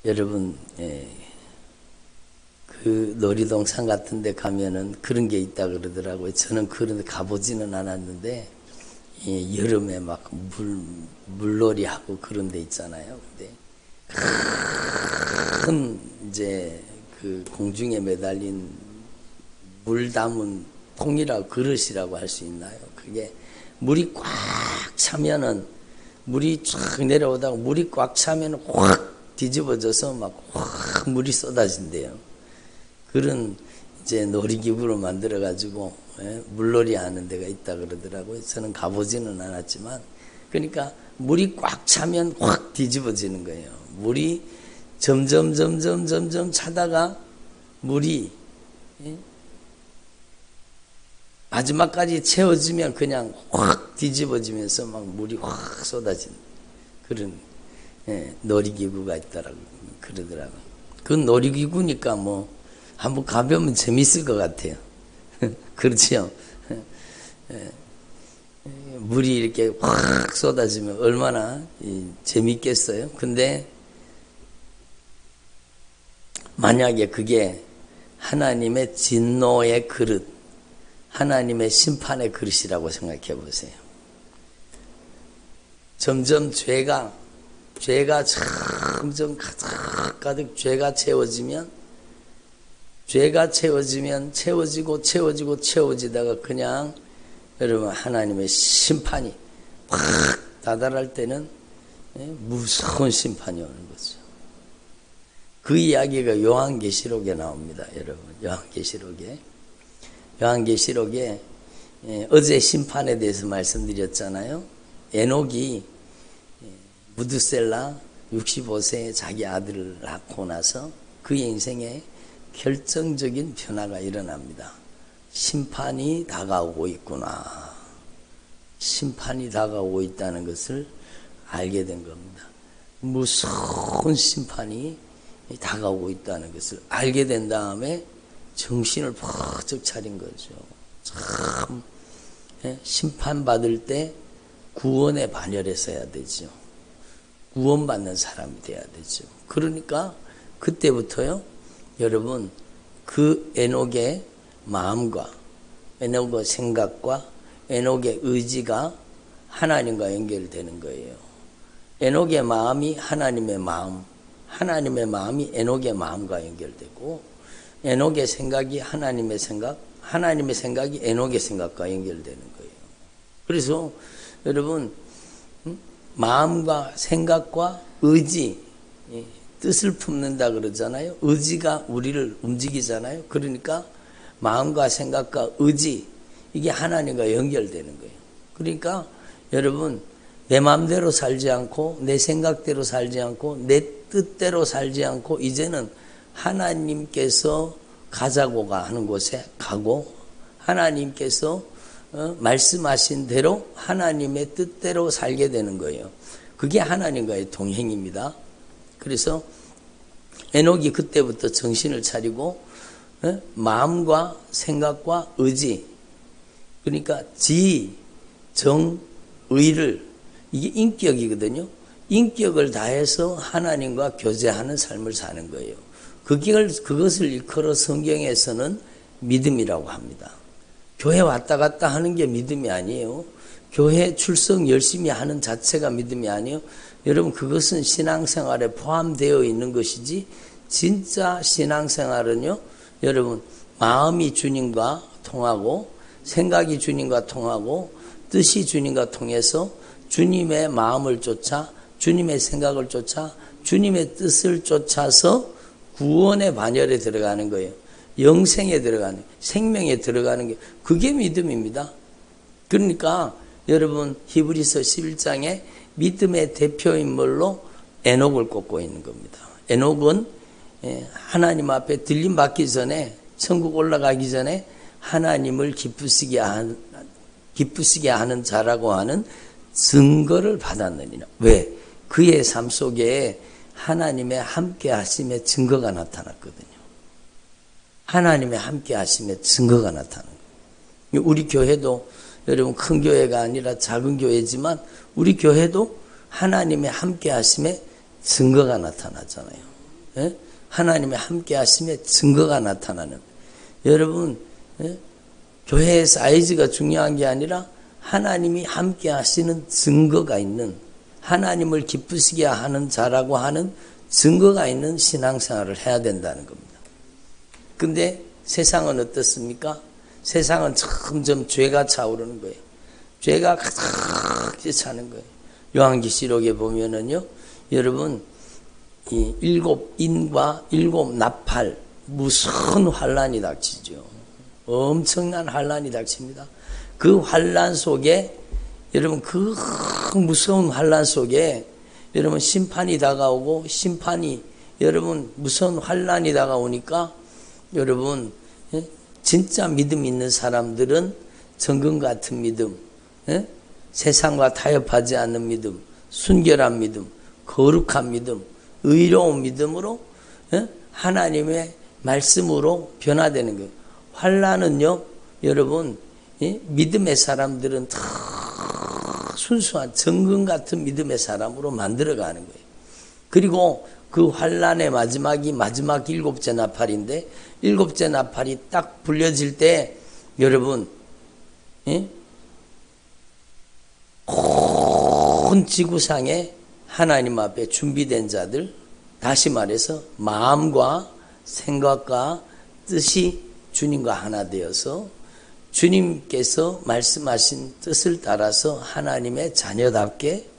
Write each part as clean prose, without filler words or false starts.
여러분, 그 놀이동산 같은 데 가면은 그런 게 있다 그러더라고요. 저는 그런 데 가보지는 않았는데, 여름에 막 물놀이 하고 그런 데 있잖아요. 근데 큰 이제 그 공중에 매달린 물 담은 통이라고 그릇이라고 할 수 있나요? 그게 물이 꽉 차면은 물이 쫙 내려오다가 물이 꽉 차면 확 뒤집어져서 막 확 물이 쏟아진대요. 그런 이제 놀이기구를 만들어 가지고 물놀이 하는 데가 있다 그러더라고요. 저는 가보지는 않았지만, 그러니까 물이 꽉 차면 확 뒤집어지는 거예요. 물이 점점 차다가 물이 마지막까지 채워지면 그냥 확 뒤집어지면서 막 물이 확 쏟아지는 그런 놀이기구가 있다라고 그러더라고요. 그 놀이기구니까 뭐 한번 가보면 재밌을 것 같아요. 그렇죠? 물이 이렇게 확 쏟아지면 얼마나 재밌겠어요? 근데 만약에 그게 하나님의 진노의 그릇, 하나님의 심판의 그릇이라고 생각해 보세요. 점점 죄가 점점 가득 죄가 채워지다가 그냥 여러분 하나님의 심판이 확 다다를 때는 무서운 심판이 오는 거죠. 그 이야기가 요한계시록에 나옵니다. 여러분, 요한계시록에 어제 심판에 대해서 말씀드렸잖아요. 에녹이 무드셀라 65세에 자기 아들을 낳고 나서 그의 인생에 결정적인 변화가 일어납니다. 심판이 다가오고 있구나. 심판이 다가오고 있다는 것을 알게 된 겁니다. 무서운 심판이 다가오고 있다는 것을 알게 된 다음에 정신을 번쩍 차린 거죠. 참 심판받을 때 구원에 반열했어야 되죠. 구원받는 사람이 돼야 되죠. 그러니까 그때부터요, 여러분, 그 에녹의 마음과 에녹의 생각과 에녹의 의지가 하나님과 연결되는 거예요. 에녹의 마음이 하나님의 마음, 하나님의 마음이 에녹의 마음과 연결되고, 에녹의 생각이 하나님의 생각, 하나님의 생각이 에녹의 생각과 연결되는 거예요. 그래서 여러분, 마음과 생각과 의지, 뜻을 품는다 그러잖아요. 의지가 우리를 움직이잖아요. 그러니까 마음과 생각과 의지, 이게 하나님과 연결되는 거예요. 그러니까 여러분, 내 마음대로 살지 않고 내 생각대로 살지 않고 내 뜻대로 살지 않고 이제는 하나님께서 가자고 하는 곳에 가고, 하나님께서 말씀하신 대로 하나님의 뜻대로 살게 되는 거예요. 그게 하나님과의 동행입니다. 그래서 에녹이 그때부터 정신을 차리고 마음과 생각과 의지, 그러니까 지, 정, 의를, 이게 인격이거든요. 인격을 다해서 하나님과 교제하는 삶을 사는 거예요. 그것을 일컬어 성경에서는 믿음이라고 합니다. 교회 왔다 갔다 하는 게 믿음이 아니에요. 교회 출석 열심히 하는 자체가 믿음이 아니에요. 여러분, 그것은 신앙생활에 포함되어 있는 것이지, 진짜 신앙생활은요, 여러분, 마음이 주님과 통하고 생각이 주님과 통하고 뜻이 주님과 통해서 주님의 마음을 쫓아 주님의 생각을 쫓아 주님의 뜻을 쫓아서 구원의 반열에 들어가는 거예요. 영생에 들어가는, 생명에 들어가는 게, 그게 믿음입니다. 그러니까 여러분, 히브리서 11장에 믿음의 대표인물로 에녹을 꼽고 있는 겁니다. 에녹은 하나님 앞에 들림 받기 전에, 천국 올라가기 전에 하나님을 기쁘시게 하는 자라고 하는 증거를 받았느니라. 왜? 그의 삶 속에 하나님의 함께 하심의 증거가 나타났거든요. 하나님의 함께 하심의 증거가 나타난 거예요. 우리 교회도 여러분, 큰 교회가 아니라 작은 교회지만 우리 교회도 하나님의 함께 하심의 증거가 나타나잖아요. 하나님의 함께 하심의 증거가 나타나는. 여러분, 교회의 사이즈가 중요한 게 아니라 하나님이 함께 하시는 증거가 있는, 하나님을 기쁘시게 하는 자라고 하는 증거가 있는 신앙생활을 해야 된다는 겁니다. 근데 세상은 어떻습니까? 세상은 점점 죄가 차오르는 거예요. 죄가 가득히 차는 거예요. 요한계시록에 보면은요, 여러분, 이 7인과 7나팔, 무서운 환란이 닥치죠. 엄청난 환란이 닥칩니다. 그 환란 속에, 여러분, 그 무서운 환란 속에, 여러분, 심판이 다가오고, 여러분, 무서운 환란이 다가오니까, 여러분, 진짜 믿음 있는 사람들은 정금 같은 믿음, 세상과 타협하지 않는 믿음, 순결한 믿음, 거룩한 믿음, 의로운 믿음으로 하나님의 말씀으로 변화되는 거예요. 환란은요, 여러분, 믿음의 사람들은 다 순수한 정금 같은 믿음의 사람으로 만들어가는 거예요. 그리고 그 환란의 마지막이 마지막 7째 나팔인데, 7째 나팔이 딱 불려질 때, 여러분, 온 지구상에 하나님 앞에 준비된 자들, 다시 말해서 마음과 생각과 뜻이 주님과 하나 되어서 주님께서 말씀하신 뜻을 따라서 하나님의 자녀답게,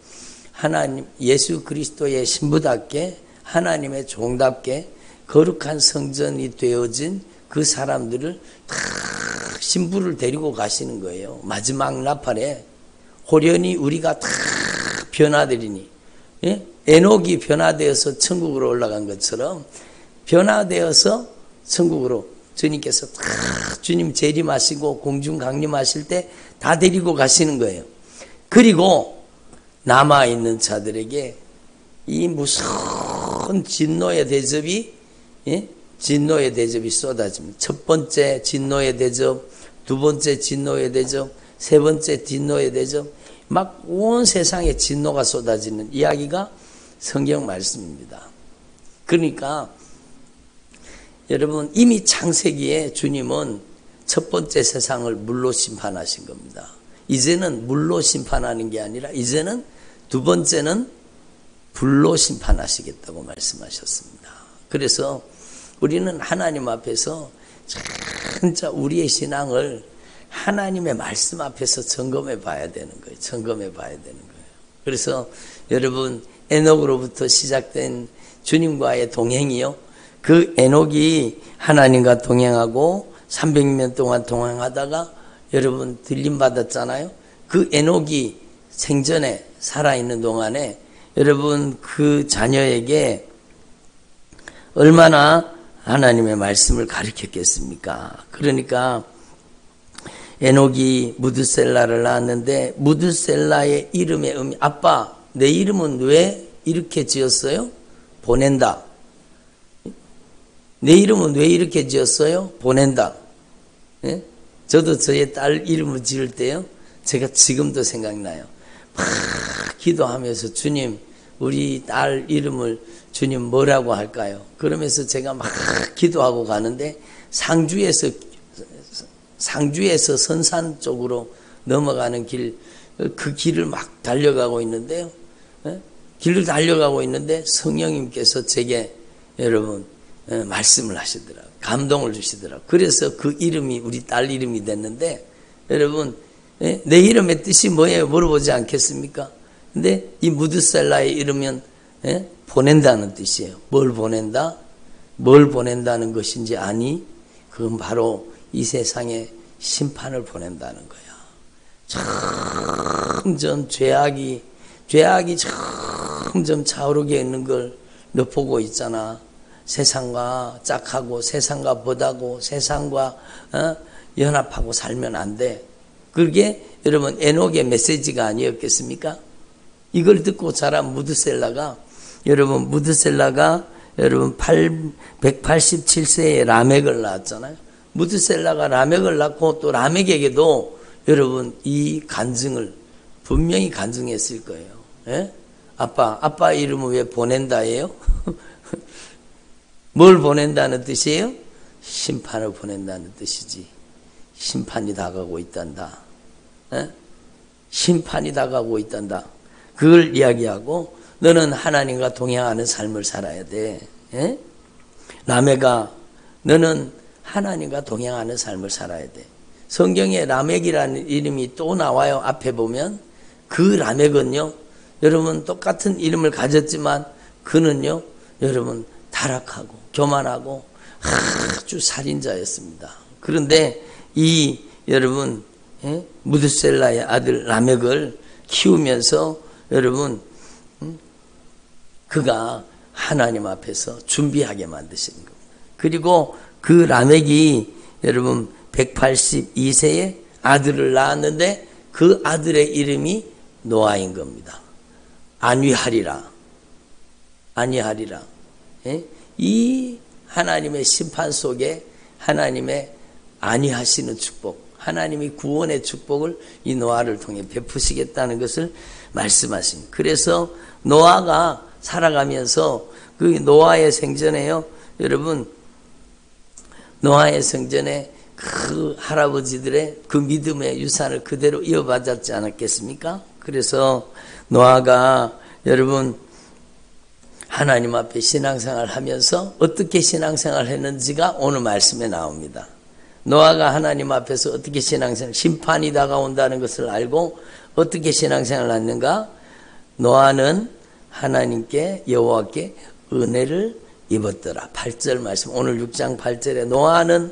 하나님 예수 그리스도의 신부답게, 하나님의 종답게 거룩한 성전이 되어진 그 사람들을 다 신부를 데리고 가시는 거예요. 마지막 나팔에 호련히 우리가 다 변화되리니, 에녹이 변화되어서 천국으로 올라간 것처럼 변화되어서 천국으로 주님께서 다 주님 재림하시고 공중 강림하실 때 다 데리고 가시는 거예요. 그리고 남아있는 자들에게 이 무서운 진노의 대접이, 진노의 대접이 쏟아집니다. 첫 번째 진노의 대접, 두 번째 진노의 대접, 세 번째 진노의 대접, 막 온 세상에 진노가 쏟아지는 이야기가 성경 말씀입니다. 그러니까 여러분, 이미 창세기에 주님은 첫 번째 세상을 물로 심판하신 겁니다. 이제는 물로 심판하는 게 아니라 이제는 두 번째는 불로 심판하시겠다고 말씀하셨습니다. 그래서 우리는 하나님 앞에서 진짜 우리의 신앙을 하나님의 말씀 앞에서 점검해 봐야 되는 거예요. 점검해 봐야 되는 거예요. 그래서 여러분, 에녹으로부터 시작된 주님과의 동행이요, 그 에녹이 하나님과 동행하고 300년 동안 동행하다가 여러분 들림 받았잖아요. 그 에녹이 생전에 살아있는 동안에 여러분 그 자녀에게 얼마나 하나님의 말씀을 가르쳤겠습니까? 그러니까 에녹이 무드셀라를 낳았는데, 무드셀라의 이름의 의미, 아빠 내 이름은 왜 이렇게 지었어요? 보낸다. 내 이름은 왜 이렇게 지었어요? 보낸다. 예? 저도 저의 딸 이름을 지을 때요, 제가 지금도 생각나요. 막 기도하면서 주님, 우리 딸 이름을 주님 뭐라고 할까요? 그러면서 제가 막 기도하고 가는데 상주에서 선산 쪽으로 넘어가는 길, 그 길을 막 달려가고 있는데요. 길을 달려가고 있는데 성령님께서 제게 여러분 말씀을 하시더라고요. 감동을 주시더라고요. 그래서 그 이름이 우리 딸 이름이 됐는데, 여러분 내 이름의 뜻이 뭐예요? 물어보지 않겠습니까? 근데 이 무드셀라의 이름은 보낸다는 뜻이에요. 뭘 보낸다? 뭘 보낸다는 것인지 아니? 그건 바로 이 세상에 심판을 보낸다는 거야. 점점 죄악이 점점 차오르게 있는 걸 너 보고 있잖아. 세상과 짝하고 세상과 보다고 세상과 연합하고 살면 안 돼. 그게 여러분 에녹의 메시지가 아니었겠습니까? 이걸 듣고 자란 무드셀라가 여러분 187세에 라멕을 낳았잖아요. 무드셀라가 라멕을 낳고 또 라멕에게도 여러분 이 간증을 분명히 간증했을 거예요. 예? 아빠 이름은 왜 보낸다예요? 뭘 보낸다는 뜻이에요? 심판을 보낸다는 뜻이지. 심판이 다가오고 있단다. 에? 심판이 다가오고 있단다. 그걸 이야기하고 너는 하나님과 동행하는 삶을 살아야 돼. 에? 라멕아, 너는 하나님과 동행하는 삶을 살아야 돼. 성경에 라멕이라는 이름이 또 나와요. 앞에 보면 그 라멕은요, 여러분 똑같은 이름을 가졌지만 그는요, 여러분 타락하고 교만하고 아주 살인자였습니다. 그런데 이 여러분 무드셀라의 아들 라멕을 키우면서 여러분 그가 하나님 앞에서 준비하게 만드시는 겁니다. 그리고 그 라멕이 여러분 182세에 아들을 낳았는데 그 아들의 이름이 노아인 겁니다. 안위하리라. 이 하나님의 심판 속에 하나님의 안위하시는 축복, 하나님이 구원의 축복을 이 노아를 통해 베푸시겠다는 것을 말씀하십니다. 그래서 노아가 살아가면서 그 노아의 생전에요, 여러분 노아의 생전에 그 할아버지들의 그 믿음의 유산을 그대로 이어받았지 않았겠습니까? 그래서 노아가 여러분 하나님 앞에 신앙생활 하면서 어떻게 신앙생활 했는지가 오늘 말씀에 나옵니다. 노아가 하나님 앞에서 어떻게 신앙생활, 심판이 다가온다는 것을 알고 어떻게 신앙생활을 했는가? 노아는 하나님께 여호와께 은혜를 입었더라. 8절 말씀, 오늘 6장 8절에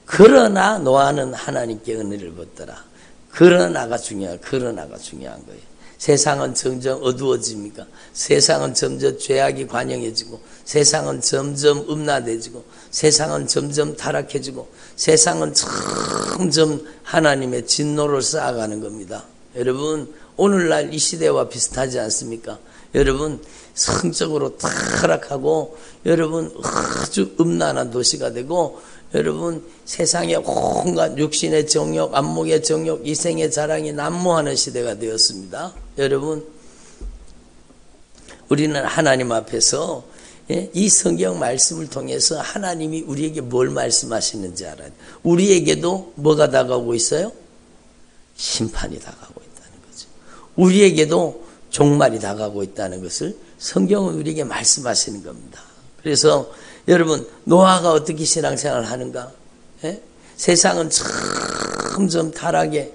그러나 노아는 하나님께 은혜를 입었더라. 그러나가 중요한 거예요. 세상은 점점 어두워집니까? 세상은 점점 죄악이 관영해지고, 세상은 점점 음란해지고, 세상은 점점 타락해지고, 세상은 점점 하나님의 진노를 쌓아가는 겁니다. 여러분, 오늘날 이 시대와 비슷하지 않습니까? 여러분, 성적으로 타락하고, 여러분 아주 음란한 도시가 되고, 여러분 세상에 온갖 육신의 정욕, 안목의 정욕, 이생의 자랑이 난무하는 시대가 되었습니다. 여러분, 우리는 하나님 앞에서 이 성경 말씀을 통해서 하나님이 우리에게 뭘 말씀하시는지 알아야 돼요. 우리에게도 뭐가 다가오고 있어요? 심판이 다가오고 있다는 거죠. 우리에게도 종말이 다가오고 있다는 것을 성경은 우리에게 말씀하시는 겁니다. 그래서 여러분, 노아가 어떻게 신앙생활을 하는가? 세상은 점점 타락에,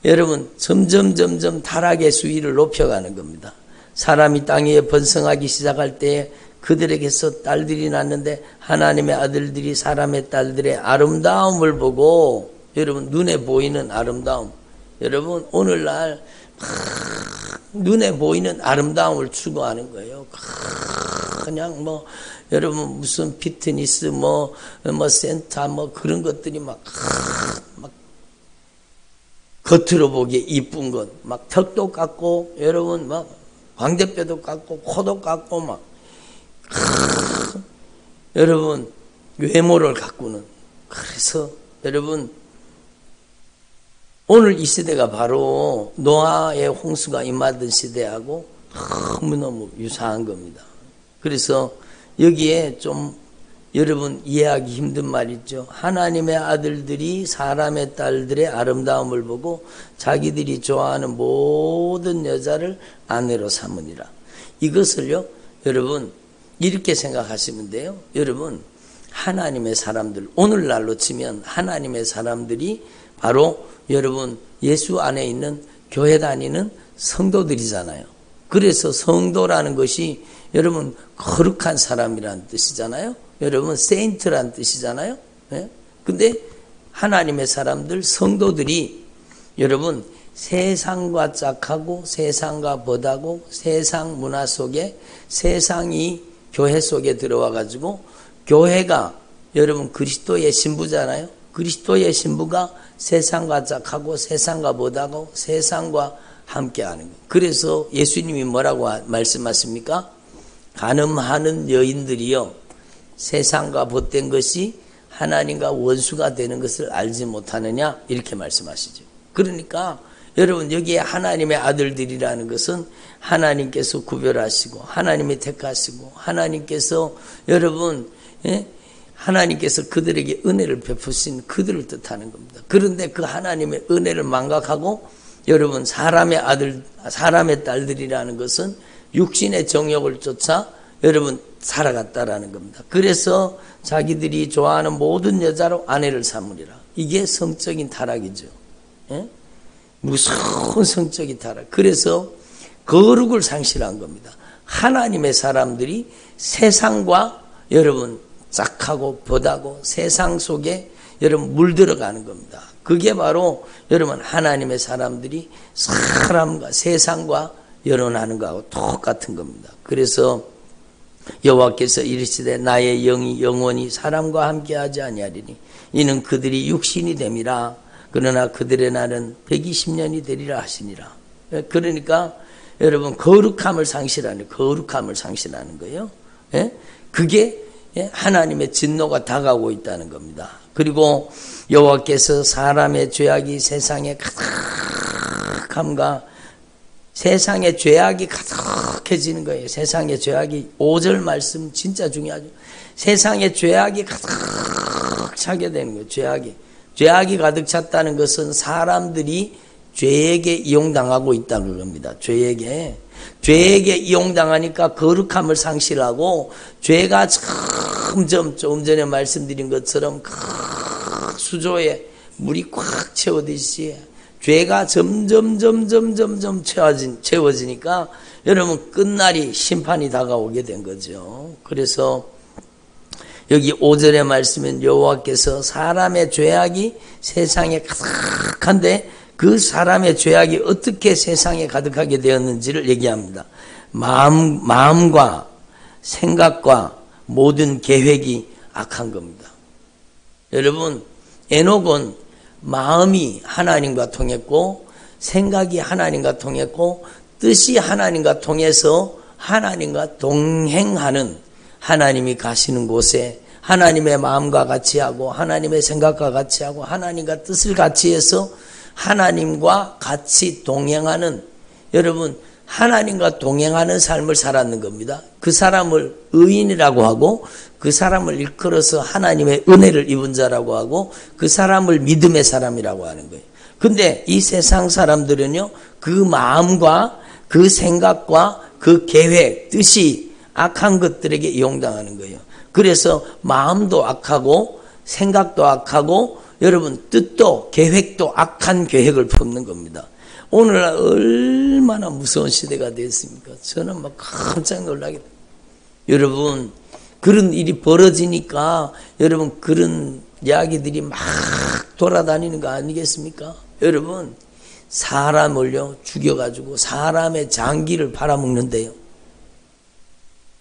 여러분 점점 타락의 수위를 높여가는 겁니다. 사람이 땅 위에 번성하기 시작할 때에 그들에게서 딸들이 낳는데 하나님의 아들들이 사람의 딸들의 아름다움을 보고, 여러분 눈에 보이는 아름다움, 여러분 오늘날 눈에 보이는 아름다움을 추구하는 거예요. 그냥 여러분 무슨 피트니스 센터 그런 것들이 막 겉으로 보기에 이쁜 것, 막 턱도 깎고, 여러분 막 광대뼈도 깎고 코도 깎고 여러분 외모를 가꾸는. 그래서 여러분 오늘 이 시대가 바로 노아의 홍수가 임하던 시대하고 너무너무 유사한 겁니다. 그래서 여기에 좀 여러분 이해하기 힘든 말 있죠. 하나님의 아들들이 사람의 딸들의 아름다움을 보고 자기들이 좋아하는 모든 여자를 아내로 삼으니라. 이것을요, 여러분 이렇게 생각하시면 돼요. 여러분, 하나님의 사람들, 오늘날로 치면 하나님의 사람들이 바로 여러분 예수 안에 있는 교회 다니는 성도들이잖아요. 그래서 성도라는 것이 여러분 거룩한 사람이라는 뜻이잖아요. 여러분 세인트라는 뜻이잖아요. 근데 하나님의 사람들, 성도들이 여러분 세상과 짝하고 세상과 벗하고 세상 문화 속에, 세상이 교회 속에 들어와 가지고, 교회가 여러분 그리스도의 신부잖아요. 그리스도의 신부가 세상과 짝하고 세상과 벗하고 세상과 함께하는 거예요. 그래서 예수님이 뭐라고 말씀하십니까? 간음하는 여인들이요, 세상과 벗된 것이 하나님과 원수가 되는 것을 알지 못하느냐, 이렇게 말씀하시죠. 그러니까 여러분 여기에 하나님의 아들들이라는 것은 하나님께서 구별하시고 하나님이 택하시고 하나님께서 여러분 예? 하나님께서 그들에게 은혜를 베푸신 그들을 뜻하는 겁니다. 그런데 그 하나님의 은혜를 망각하고 여러분 사람의 딸들이라는 것은 육신의 정욕을 쫓아 여러분 살아갔다라는 겁니다. 그래서 자기들이 좋아하는 모든 여자로 아내를 삼으리라. 이게 성적인 타락이죠. 예? 무서운 성적인 타락. 그래서 거룩을 상실한 겁니다. 하나님의 사람들이 세상과 여러분 짝하고 벗하고 세상 속에 여러분 물들어가는 겁니다. 그게 바로 여러분 하나님의 사람들이 사람과 세상과 연혼하는 거하고 똑같은 겁니다. 그래서 여호와께서 이르시되 나의 영이 영원히 사람과 함께하지 아니하리니 이는 그들이 육신이 됨이라. 그러나 그들의 날은 120년이 되리라 하시니라. 그러니까 여러분 거룩함을 상실하는 거예요. 예? 그게 하나님의 진노가 다가오고 있다는 겁니다. 그리고 여호와께서 사람의 죄악이 세상에 가득함과 세상에 죄악이 가득해지는 거예요. 세상에 죄악이 5절 말씀 진짜 중요하죠. 세상에 죄악이 가득 차게 되는 거예요. 죄악이 가득 찼다는 것은 사람들이 죄에게 이용당하고 있다는 겁니다. 죄에게 이용당하니까 거룩함을 상실하고 죄가 점점 조금 전에 말씀드린 것처럼 수조에 물이 꽉 채워지듯이 죄가 점점 채워지니까 여러분 끝날이 심판이 다가오게 된 거죠. 그래서 여기 5절의 말씀은 여호와께서 사람의 죄악이 세상에 가득한데 그 사람의 죄악이 어떻게 세상에 가득하게 되었는지를 얘기합니다. 마음과 생각과 모든 계획이 악한 겁니다. 여러분 에녹은 마음이 하나님과 통했고 생각이 하나님과 통했고 뜻이 하나님과 통해서 하나님과 동행하는 하나님이 가시는 곳에 하나님의 마음과 같이 하고 하나님의 생각과 같이 하고 하나님과 뜻을 같이 해서 하나님과 같이 동행하는 여러분 하나님과 동행하는 삶을 살았는 겁니다. 그 사람을 의인이라고 하고 그 사람을 일컬어서 하나님의 은혜를 입은 자라고 하고 그 사람을 믿음의 사람이라고 하는 거예요. 근데 이 세상 사람들은요 그 마음과 그 생각과 그 계획, 뜻이 악한 것들에게 이용당하는 거예요. 그래서 마음도 악하고 생각도 악하고 여러분 뜻도 계획도 악한 계획을 품는 겁니다. 오늘날 얼마나 무서운 시대가 됐습니까? 저는 막 깜짝 놀라게 됩니다. 여러분 그런 일이 벌어지니까 여러분 그런 이야기들이 막 돌아다니는 거 아니겠습니까? 여러분 사람을요 죽여가지고 사람의 장기를 팔아먹는데요.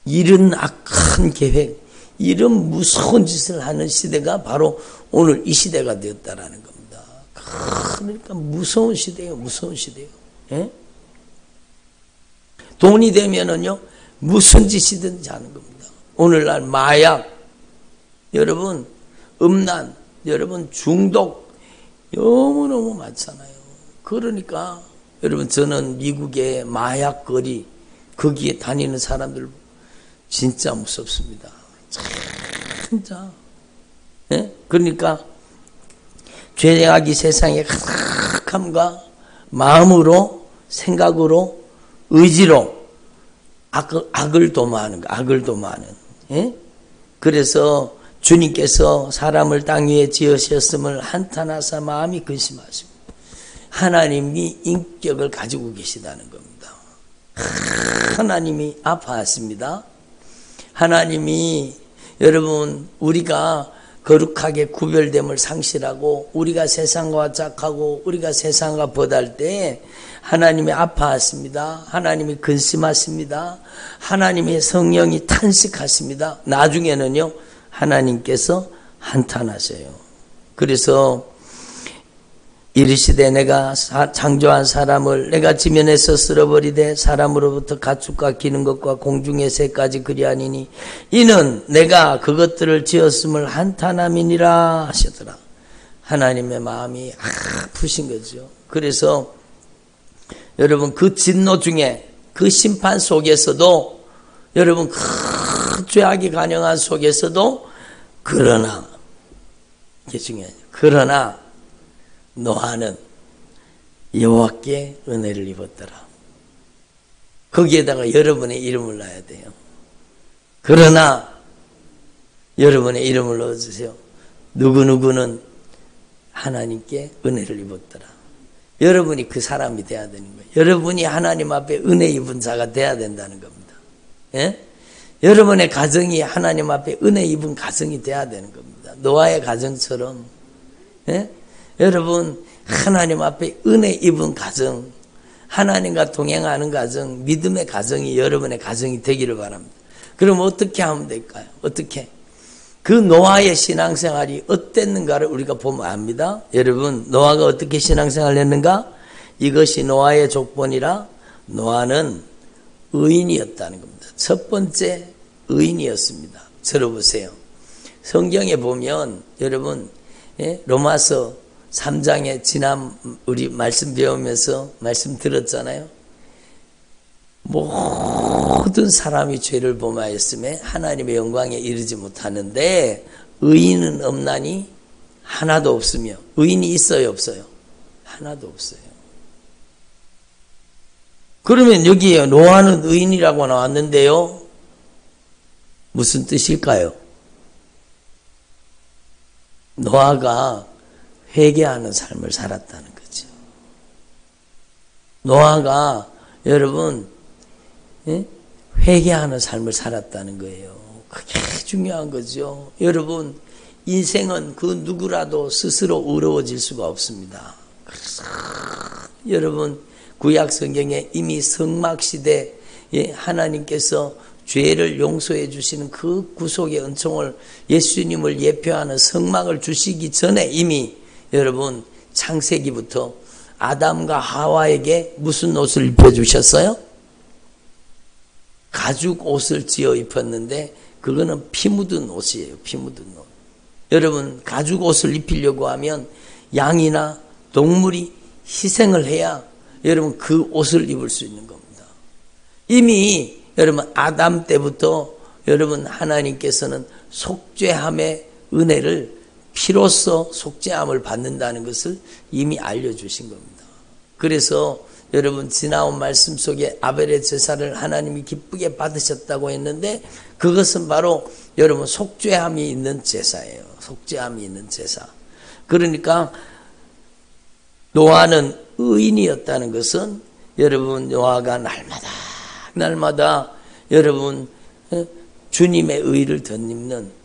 이런 악한 계획, 이런 무서운 짓을 하는 시대가 바로 오늘 이 시대가 되었다라는 겁니다. 그러니까 무서운 시대예요. 무서운 시대예요. 예? 돈이 되면은요 무슨 짓이든지 하는 겁니다. 오늘날 마약, 여러분 음란, 여러분 중독 너무너무 많잖아요. 그러니까 여러분 저는 미국의 마약 거리 거기에 다니는 사람들 진짜 무섭습니다. 진짜. 예? 그러니까 죄악이 세상에 가득함과 마음으로 생각으로 의지로 악을 도모하는 거, 악을 도모하는. 예? 그래서 주님께서 사람을 땅 위에 지으셨음을 한탄하사 마음이 근심하시고 하나님이 인격을 가지고 계시다는 겁니다. 하나님이 아파하십니다. 하나님이 여러분 우리가 거룩하게 구별됨을 상실하고 우리가 세상과 짝하고 우리가 세상과 벗할 때 하나님이 아파하십니다. 하나님이 근심하십니다. 하나님의 성령이 탄식하십니다. 나중에는요 하나님께서 한탄하세요. 그래서 이르시되 내가 창조한 사람을 내가 지면에서 쓸어버리되 사람으로부터 가축과 기는 것과 공중의 새까지 그리하니니 이는 내가 그것들을 지었음을 한탄함이니라 하셨더라. 하나님의 마음이 아프신 거죠. 그래서 여러분 그 진노 중에 그 심판 속에서도 여러분 그 죄악이 간영한 속에서도 그러나 이게 중요해요. 그러나 노아는 여호와께 은혜를 입었더라. 거기에다가 여러분의 이름을 넣어야 돼요. 그러나 여러분의 이름을 넣어주세요. 누구누구는 하나님께 은혜를 입었더라. 여러분이 그 사람이 돼야 되는 거예요. 여러분이 하나님 앞에 은혜 입은 자가 돼야 된다는 겁니다. 예? 여러분의 가정이 하나님 앞에 은혜 입은 가정이 돼야 되는 겁니다. 노아의 가정처럼. 예? 여러분 하나님 앞에 은혜 입은 가정, 하나님과 동행하는 가정, 믿음의 가정이 여러분의 가정이 되기를 바랍니다. 그럼 어떻게 하면 될까요? 어떻게? 그 노아의 신앙생활이 어땠는가를 우리가 보면 압니다. 여러분 노아가 어떻게 신앙생활을 했는가? 이것이 노아의 족본이라. 노아는 의인이었다는 겁니다. 첫 번째 의인이었습니다. 들어보세요. 성경에 보면 여러분 로마서 3장에 지난 우리 말씀 배우면서 말씀 들었잖아요. 모든 사람이 죄를 범하였음에 하나님의 영광에 이르지 못하는데 의인은 없나니 하나도 없으며. 의인이 있어요 없어요? 하나도 없어요. 그러면 여기에 노아는 의인이라고 나왔는데요, 무슨 뜻일까요? 노아가 회개하는 삶을 살았다는 거죠. 노아가 여러분 회개하는 삶을 살았다는 거예요. 그게 중요한 거죠. 여러분 인생은 그 누구라도 스스로 의로워질 수가 없습니다. 그래서 여러분 구약 성경에 이미 성막시대 하나님께서 죄를 용서해 주시는 그 구속의 은총을, 예수님을 예표하는 성막을 주시기 전에 이미 여러분 창세기부터 아담과 하와에게 무슨 옷을 입혀주셨어요? 가죽 옷을 지어 입혔는데 그거는 피 묻은 옷이에요. 피 묻은 옷. 여러분 가죽 옷을 입히려고 하면 양이나 동물이 희생을 해야 여러분 그 옷을 입을 수 있는 겁니다. 이미 여러분 아담 때부터 여러분 하나님께서는 속죄함의 은혜를 피로써 속죄함을 받는다는 것을 이미 알려주신 겁니다. 그래서 여러분 지나온 말씀 속에 아벨의 제사를 하나님이 기쁘게 받으셨다고 했는데 그것은 바로 여러분 속죄함이 있는 제사예요. 속죄함이 있는 제사. 그러니까 노아는 의인이었다는 것은 여러분 노아가 날마다 여러분 주님의 의를 덧입는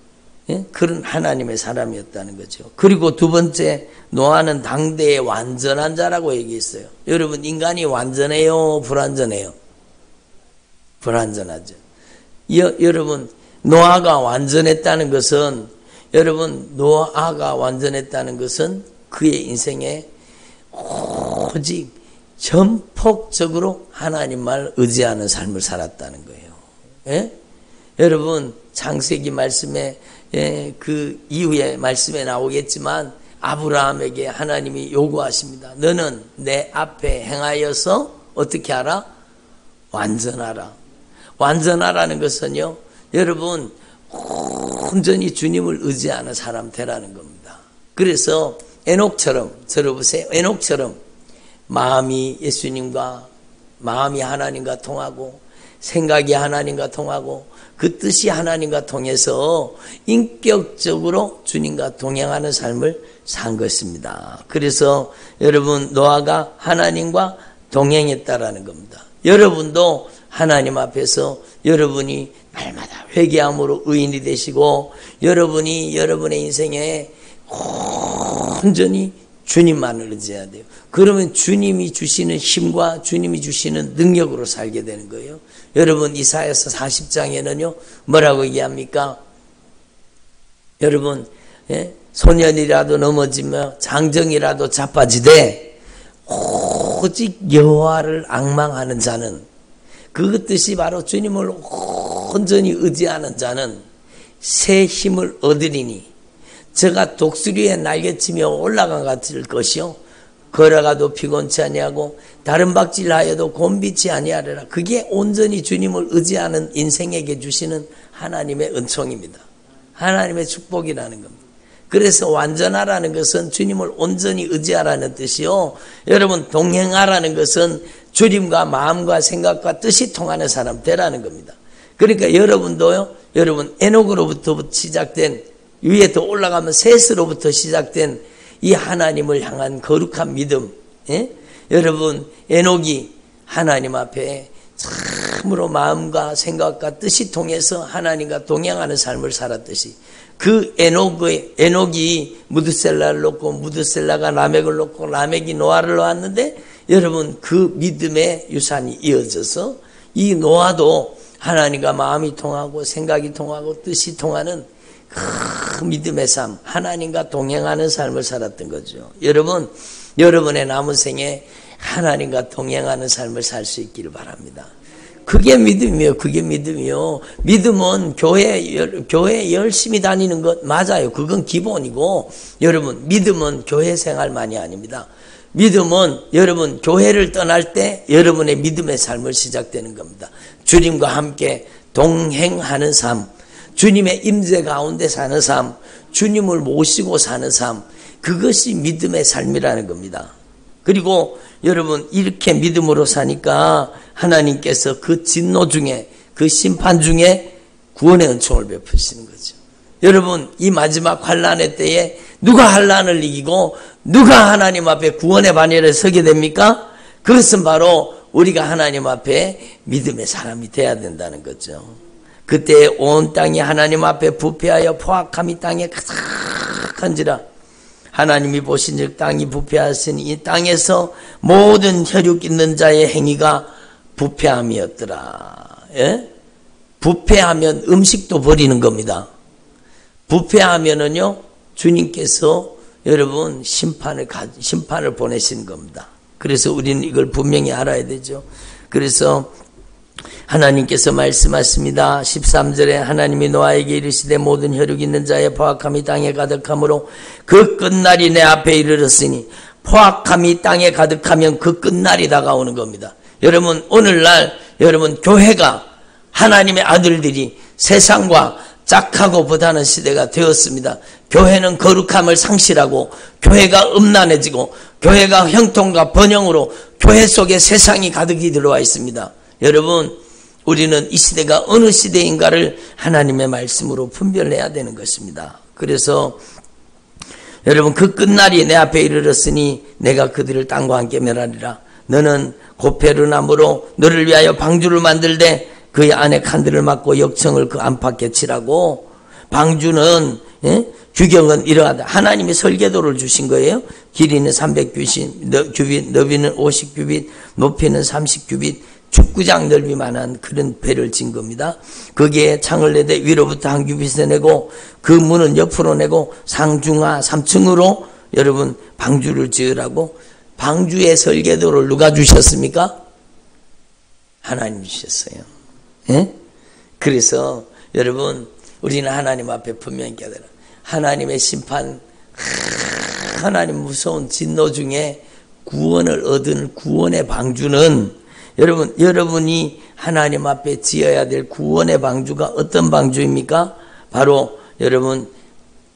그런 하나님의 사람이었다는 거죠. 그리고 두 번째, 노아는 당대의 완전한 자라고 얘기했어요. 여러분 인간이 완전해요? 불완전해요? 불완전하죠. 여러분 노아가 완전했다는 것은 그의 인생에 오직 전폭적으로 하나님만 의지하는 삶을 살았다는 거예요. 예? 여러분 창세기 말씀에 그 이후에 말씀에 나오겠지만 아브라함에게 하나님이 요구하십니다. 너는 내 앞에 행하여서 어떻게 하라? 완전하라. 완전하라는 것은요, 여러분 온전히 주님을 의지하는 사람 되라는 겁니다. 그래서 에녹처럼, 들어보세요. 에녹처럼 마음이 하나님과 통하고 생각이 하나님과 통하고 그 뜻이 하나님과 통해서 인격적으로 주님과 동행하는 삶을 산 것입니다. 그래서 여러분 노아가 하나님과 동행했다라는 겁니다. 여러분도 하나님 앞에서 여러분이 날마다 회개함으로 의인이 되시고 여러분이 여러분의 인생에 온전히 주님만을 의지해야 돼요. 그러면 주님이 주시는 힘과 주님이 주시는 능력으로 살게 되는 거예요. 여러분 이사야서 40장에는요 뭐라고 얘기합니까? 여러분 소년이라도 넘어지며 장정이라도 자빠지되 오직 여호와를 앙망하는 자는, 그 뜻이 바로 주님을 온전히 의지하는 자는 새 힘을 얻으리니 저가 독수리에 날개치며 올라간 같을 것이요 걸어가도 피곤치 아니하고 다른 박질하여도 곤비치 아니하리라. 그게 온전히 주님을 의지하는 인생에게 주시는 하나님의 은총입니다. 하나님의 축복이라는 겁니다. 그래서 완전하라는 것은 주님을 온전히 의지하라는 뜻이요. 여러분 동행하라는 것은 주님과 마음과 생각과 뜻이 통하는 사람 되라는 겁니다. 그러니까 여러분도요. 여러분 에녹으로부터 시작된 위에 더 올라가면 셋으로부터 시작된 이 하나님을 향한 거룩한 믿음. 예? 여러분 에녹이 하나님 앞에 참으로 마음과 생각과 뜻이 통해서 하나님과 동행하는 삶을 살았듯이 그 에녹이 무드셀라를 놓고 무드셀라가 라멕을 놓고 라멕이 노아를 놓았는데 여러분 그 믿음의 유산이 이어져서 이 노아도 하나님과 마음이 통하고 생각이 통하고 뜻이 통하는 그 믿음의 삶, 하나님과 동행하는 삶을 살았던 거죠. 여러분, 여러분의 남은 생에 하나님과 동행하는 삶을 살 수 있기를 바랍니다. 그게 믿음이에요. 그게 믿음이요. 믿음은 교회 열심히 다니는 것 맞아요. 그건 기본이고 여러분 믿음은 교회 생활만이 아닙니다. 믿음은 여러분 교회를 떠날 때 여러분의 믿음의 삶을 시작되는 겁니다. 주님과 함께 동행하는 삶, 주님의 임재 가운데 사는 삶, 주님을 모시고 사는 삶, 그것이 믿음의 삶이라는 겁니다. 그리고 여러분 이렇게 믿음으로 사니까 하나님께서 그 진노 중에 그 심판 중에 구원의 은총을 베푸시는 거죠. 여러분 이 마지막 환난의 때에 누가 환난을 이기고 누가 하나님 앞에 구원의 반열에 서게 됩니까? 그것은 바로 우리가 하나님 앞에 믿음의 사람이 돼야 된다는 거죠. 그때 온 땅이 하나님 앞에 부패하여 포악함이 땅에 가득한지라 하나님이 보신즉 땅이 부패하시니 이 땅에서 모든 혈육 있는 자의 행위가 부패함이었더라. 예? 부패하면 음식도 버리는 겁니다. 부패하면은요 주님께서 여러분 심판을 보내시는 겁니다. 그래서 우리는 이걸 분명히 알아야 되죠. 그래서 하나님께서 말씀하십니다. 13절에 하나님이 노아에게 이르시되 모든 혈육 있는 자의 포악함이 땅에 가득하므로 그 끝날이 내 앞에 이르렀으니 포악함이 땅에 가득하면 그 끝날이 다가오는 겁니다. 여러분 오늘날 여러분 교회가 하나님의 아들들이 세상과 짝하고 보다는 시대가 되었습니다. 교회는 거룩함을 상실하고 교회가 음란해지고 교회가 형통과 번영으로 교회 속에 세상이 가득히 들어와 있습니다. 여러분 우리는 이 시대가 어느 시대인가를 하나님의 말씀으로 분별해야 되는 것입니다. 그래서 여러분 그 끝날이 내 앞에 이르렀으니 내가 그들을 땅과 함께 멸하리라. 너는 고페르나무로 너를 위하여 방주를 만들되 그의 안에 칸들을 막고 역청을 그 안팎에 칠하고 방주는 규격은 이러하다. 하나님이 설계도를 주신 거예요. 길이는 300규빗, 너비는 50규빗, 높이는 30규빗, 축구장 넓이만한 그런 배를 진 겁니다. 거기에 창을 내되 위로부터 한 규빗을 내고 그 문은 옆으로 내고 상중하 3층으로 여러분 방주를 지으라고. 방주의 설계도를 누가 주셨습니까? 하나님 주셨어요. 예? 그래서 여러분 우리는 하나님 앞에 분명히 깨달아. 하나님의 심판, 하나님 무서운 진노 중에 구원을 얻은 구원의 방주는 여러분이 하나님 앞에 지어야 될 구원의 방주가 어떤 방주입니까? 바로 여러분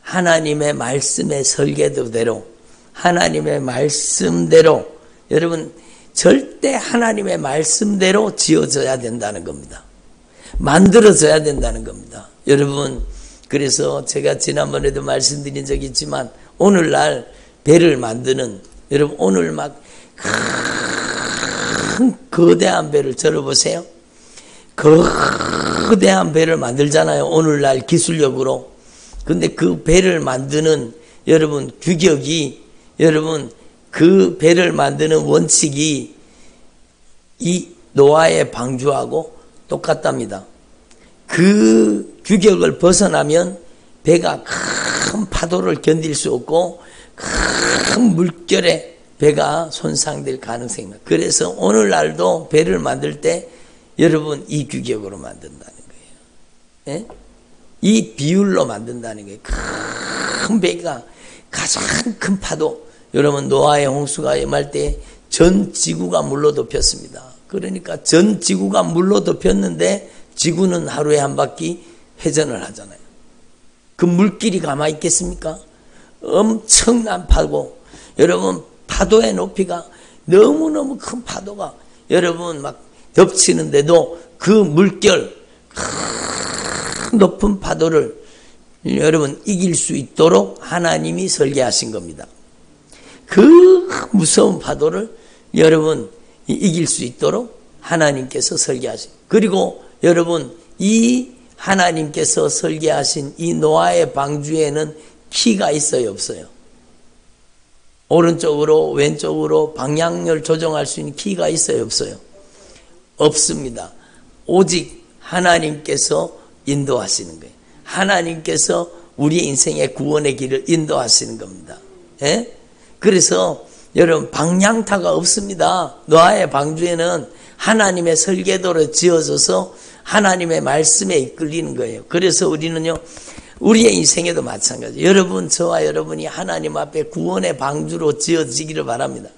하나님의 말씀의 설계도대로 하나님의 말씀대로 여러분 절대 하나님의 말씀대로 지어져야 된다는 겁니다. 만들어져야 된다는 겁니다. 여러분 그래서 제가 지난번에도 말씀드린 적이 있지만 오늘날 배를 만드는 여러분 오늘 막 큰 거대한 배를 들어보세요. 거대한 배를 만들잖아요. 오늘날 기술력으로. 근데 그 배를 만드는 여러분 규격이 여러분 그 배를 만드는 원칙이 이 노아의 방주하고 똑같답니다. 그 규격을 벗어나면 배가 큰 파도를 견딜 수 없고 큰 물결에 배가 손상될 가능성이 있습니다. 그래서 오늘날도 배를 만들 때 여러분 이 규격으로 만든다는 거예요. 예? 이 비율로 만든다는 거예요. 큰 배가 가장 큰 파도. 여러분 노아의 홍수가 임할 때 전 지구가 물로 덮였습니다. 그러니까 전 지구가 물로 덮였는데 지구는 하루에 한 바퀴 회전을 하잖아요. 그 물길이 가만히 있겠습니까? 엄청난 파도. 여러분 파도의 높이가 너무너무 큰 파도가 여러분 막 덮치는데도 그 물결 높은 파도를 여러분 이길 수 있도록 하나님이 설계하신 겁니다. 그 무서운 파도를 여러분 이길 수 있도록 하나님께서 설계하신. 그리고 여러분 이 하나님께서 설계하신 이 노아의 방주에는 키가 있어요, 없어요? 오른쪽으로 왼쪽으로 방향을 조정할 수 있는 키가 있어요, 없어요? 없습니다. 오직 하나님께서 인도하시는 거예요. 하나님께서 우리 인생의 구원의 길을 인도하시는 겁니다. 예? 그래서 여러분 방향타가 없습니다. 노아의 방주에는 하나님의 설계도로 지어져서 하나님의 말씀에 이끌리는 거예요. 그래서 우리는요, 우리의 인생에도 마찬가지. 여러분, 저와 여러분이 하나님 앞에 구원의 방주로 지어지기를 바랍니다.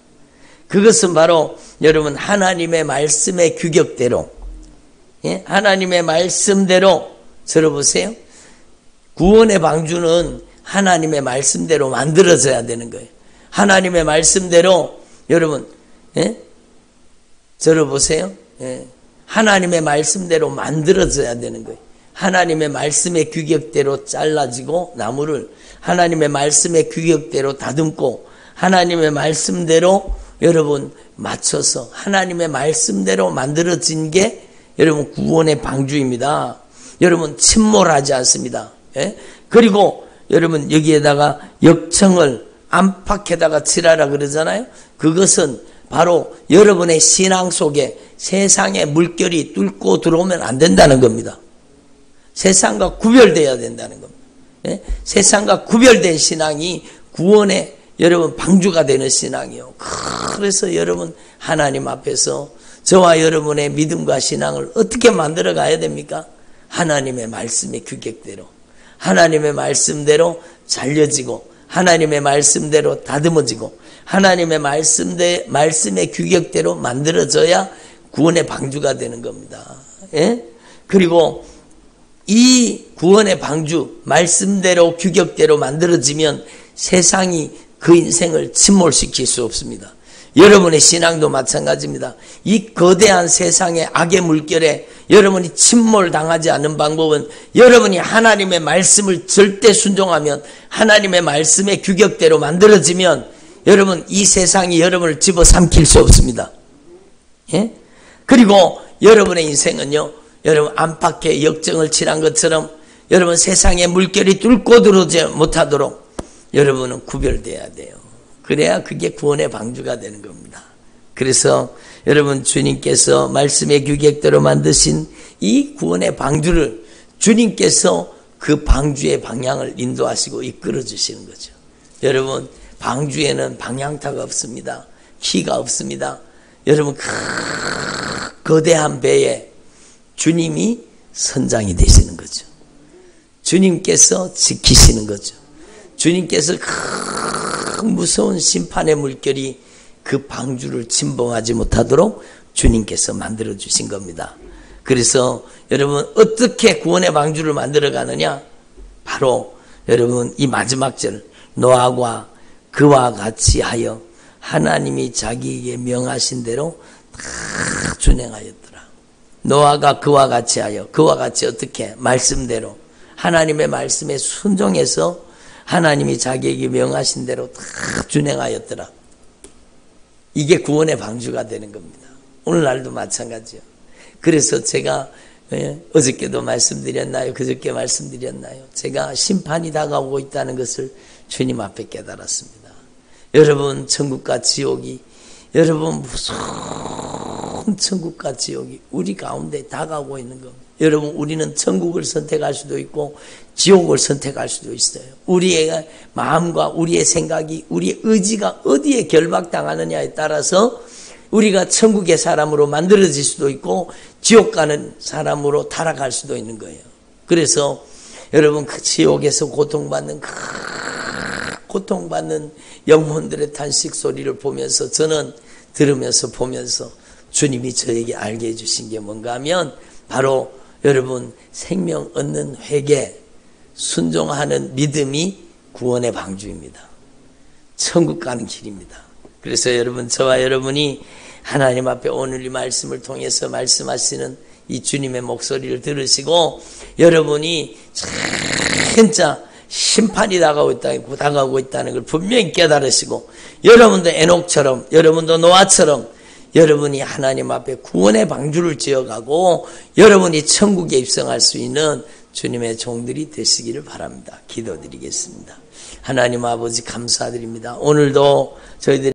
그것은 바로 여러분 하나님의 말씀의 규격대로, 예? 하나님의 말씀대로 들어보세요. 구원의 방주는 하나님의 말씀대로 만들어져야 되는 거예요. 하나님의 말씀대로 여러분, 예? 들어보세요. 예. 하나님의 말씀대로 만들어져야 되는 거예요. 하나님의 말씀의 규격대로 잘라지고 나무를 하나님의 말씀의 규격대로 다듬고 하나님의 말씀대로 여러분 맞춰서 하나님의 말씀대로 만들어진 게 여러분 구원의 방주입니다. 여러분 침몰하지 않습니다. 예? 그리고 여러분 여기에다가 역청을 안팎에다가 칠하라 그러잖아요. 그것은 바로 여러분의 신앙 속에 세상의 물결이 뚫고 들어오면 안 된다는 겁니다. 세상과 구별되어야 된다는 겁니다. 예? 세상과 구별된 신앙이 구원의 여러분 방주가 되는 신앙이요. 그래서 여러분 하나님 앞에서 저와 여러분의 믿음과 신앙을 어떻게 만들어 가야 됩니까? 하나님의 말씀의 규격대로, 하나님의 말씀대로 잘려지고 하나님의 말씀대로 다듬어지고 하나님의 말씀의 규격대로 만들어져야 구원의 방주가 되는 겁니다. 예? 그리고 이 구원의 방주 말씀대로 규격대로 만들어지면 세상이 그 인생을 침몰시킬 수 없습니다. 여러분의 신앙도 마찬가지입니다. 이 거대한 세상의 악의 물결에 여러분이 침몰당하지 않는 방법은 여러분이 하나님의 말씀을 절대 순종하면 하나님의 말씀의 규격대로 만들어지면 여러분 이 세상이 여러분을 집어삼킬 수 없습니다. 예? 그리고 여러분의 인생은요, 여러분 안팎에 역정을 칠한 것처럼 여러분 세상의 물결이 뚫고 들어오지 못하도록 여러분은 구별돼야 돼요. 그래야 그게 구원의 방주가 되는 겁니다. 그래서 여러분 주님께서 말씀의 규격대로 만드신 이 구원의 방주를 주님께서 그 방주의 방향을 인도하시고 이끌어 주시는 거죠. 여러분 방주에는 방향타가 없습니다. 키가 없습니다. 여러분 거대한 배에 주님이 선장이 되시는 거죠. 주님께서 지키시는 거죠. 주님께서 큰 무서운 심판의 물결이 그 방주를 침범하지 못하도록 주님께서 만들어 주신 겁니다. 그래서 여러분 어떻게 구원의 방주를 만들어 가느냐? 바로 여러분 이 마지막 절 노아가 그와 같이 하여 하나님이 자기에게 명하신 대로 다 준행하였더라. 노아가 그와 같이 하여, 그와 같이 어떻게? 말씀대로 하나님의 말씀에 순종해서 하나님이 자기에게 명하신 대로 다 준행하였더라. 이게 구원의 방주가 되는 겁니다. 오늘날도 마찬가지요. 그래서 제가 어저께도 말씀드렸나요? 그저께 말씀드렸나요? 제가 심판이 다가오고 있다는 것을 주님 앞에 깨달았습니다. 여러분 천국과 지옥이 여러분 무서운 천국과 지옥이 우리 가운데 다가오고 있는 겁니다. 여러분 우리는 천국을 선택할 수도 있고 지옥을 선택할 수도 있어요. 우리의 마음과 우리의 생각이 우리의 의지가 어디에 결박당하느냐에 따라서 우리가 천국의 사람으로 만들어질 수도 있고 지옥 가는 사람으로 타락할 수도 있는 거예요. 그래서 여러분 그 지옥에서 고통받는 영혼들의 탄식 소리를 보면서 저는 들으면서 보면서 주님이 저에게 알게 해주신 게 뭔가 하면 바로 여러분 생명 얻는 회개, 순종하는 믿음이 구원의 방주입니다. 천국 가는 길입니다. 그래서 여러분, 저와 여러분이 하나님 앞에 오늘 이 말씀을 통해서 말씀하시는 이 주님의 목소리를 들으시고 여러분이 진짜 심판이 다가오고 있다는 걸 분명히 깨달으시고 여러분도 에녹처럼, 여러분도 노아처럼 여러분이 하나님 앞에 구원의 방주를 지어가고 여러분이 천국에 입성할 수 있는 주님의 종들이 되시기를 바랍니다. 기도드리겠습니다. 하나님 아버지 감사드립니다. 오늘도 저희들이